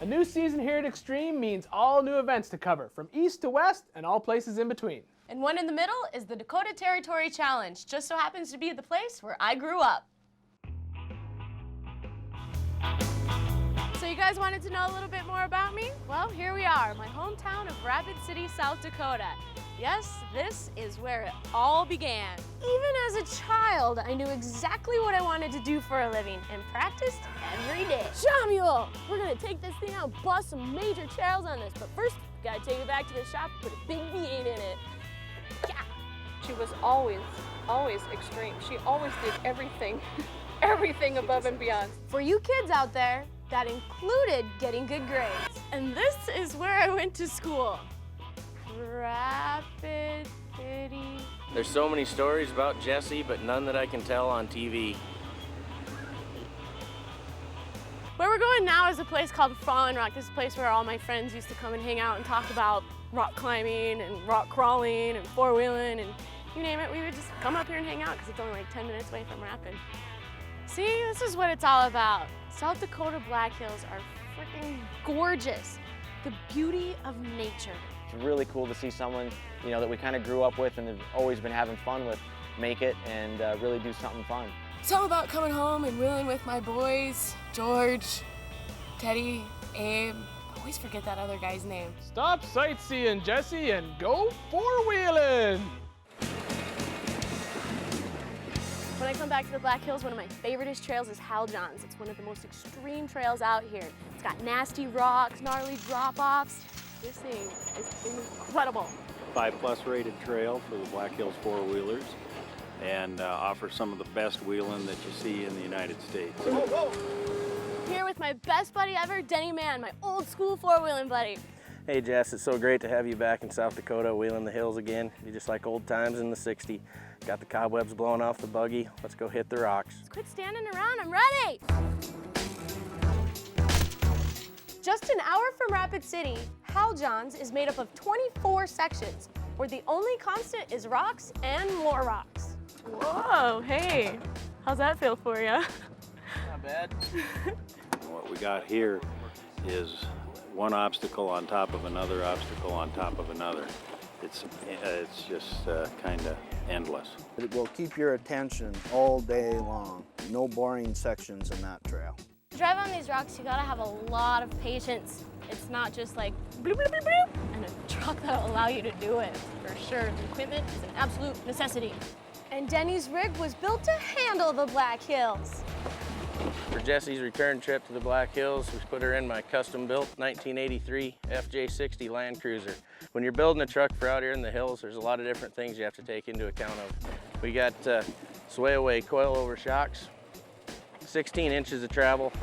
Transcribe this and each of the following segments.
A new season here at Xtreme means all new events to cover, from east to west and all places in between. And one in the middle is the Dakota Territory Challenge. Just so happens to be the place where I grew up. So you guys wanted to know a little bit more about me? Well, here we are, my hometown of Rapid City, South Dakota. Yes, this is where it all began. Even as a child, I knew exactly what I wanted to do for a living and practiced every day. Samuel, we're gonna take this thing out, bust some major trails on this, but first, we gotta take it back to the shop, put a big V8 in it. Yeah. She was always extreme. She always did everything, everything above and beyond. For you kids out there, that included getting good grades. And this is where I went to school. Rapid City. There's so many stories about Jessi, but none that I can tell on TV. Where we're going now is a place called Fallen Rock. This is a place where all my friends used to come and hang out and talk about rock climbing and rock crawling and four-wheeling and you name it. We would just come up here and hang out because it's only like 10 minutes away from Rapid. See, this is what it's all about. South Dakota Black Hills are freaking gorgeous. The beauty of nature. It's really cool to see someone, you know, that we kind of grew up with and have always been having fun with make it and really do something fun. It's all about coming home and wheeling with my boys, George, Teddy, Abe. I always forget that other guy's name. Stop sightseeing, Jessi, and go four-wheeling! When I come back to the Black Hills, one of my favoriteest trails is Hal John's. It's one of the most extreme trails out here. It's got nasty rocks, gnarly drop-offs. This thing is incredible. 5+ rated trail for the Black Hills four-wheelers and offers some of the best wheeling that you see in the United States. Here with my best buddy ever, Denny Mann, my old school four-wheeling buddy. Hey Jess, it's so great to have you back in South Dakota wheeling the hills again. You're just like old times in the '60s. Got the cobwebs blowing off the buggy. Let's go hit the rocks. Quit standing around, I'm ready! Just an hour from Rapid City, Hal John's is made up of 24 sections, where the only constant is rocks and more rocks. Whoa, hey, how's that feel for you? Not bad. What we got here is one obstacle on top of another obstacle on top of another. It's just kind of endless. It will keep your attention all day long. No boring sections in that trail. To drive on these rocks, you gotta have a lot of patience. It's not just like bloop, bloop, bloop, bloop, and a truck that'll allow you to do it. For sure, the equipment is an absolute necessity. And Denny's rig was built to handle the Black Hills. For Jessi's return trip to the Black Hills, we put her in my custom-built 1983 FJ60 Land Cruiser. When you're building a truck for out here in the hills, there's a lot of different things you have to take into account of. We got sway-away coil-over shocks, 16 inches of travel.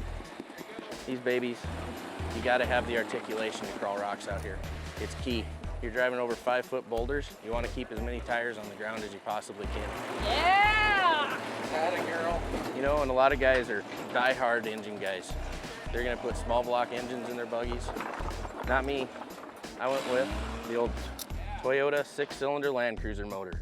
These babies, you gotta have the articulation to crawl rocks out here. It's key. You're driving over 5-foot boulders, you wanna keep as many tires on the ground as you possibly can. Yeah! Atta girl. You know, and a lot of guys are die-hard engine guys. They're gonna put small block engines in their buggies. Not me. I went with the old Toyota 6-cylinder Land Cruiser motor.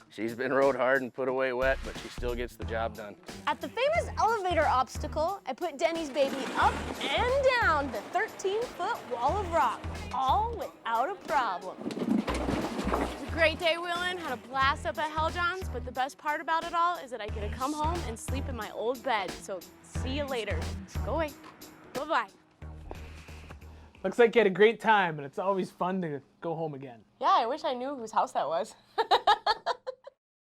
She's been rode hard and put away wet, but she still gets the job done. At the famous elevator obstacle, I put Denny's baby up and down the 13-foot wall of rock, all without a problem. It was a great day wheeling, had a blast up at Hal John's, but the best part about it all is that I get to come home and sleep in my old bed. So see you later. Go away. Bye-bye. Looks like you had a great time, and it's always fun to go home again. Yeah, I wish I knew whose house that was.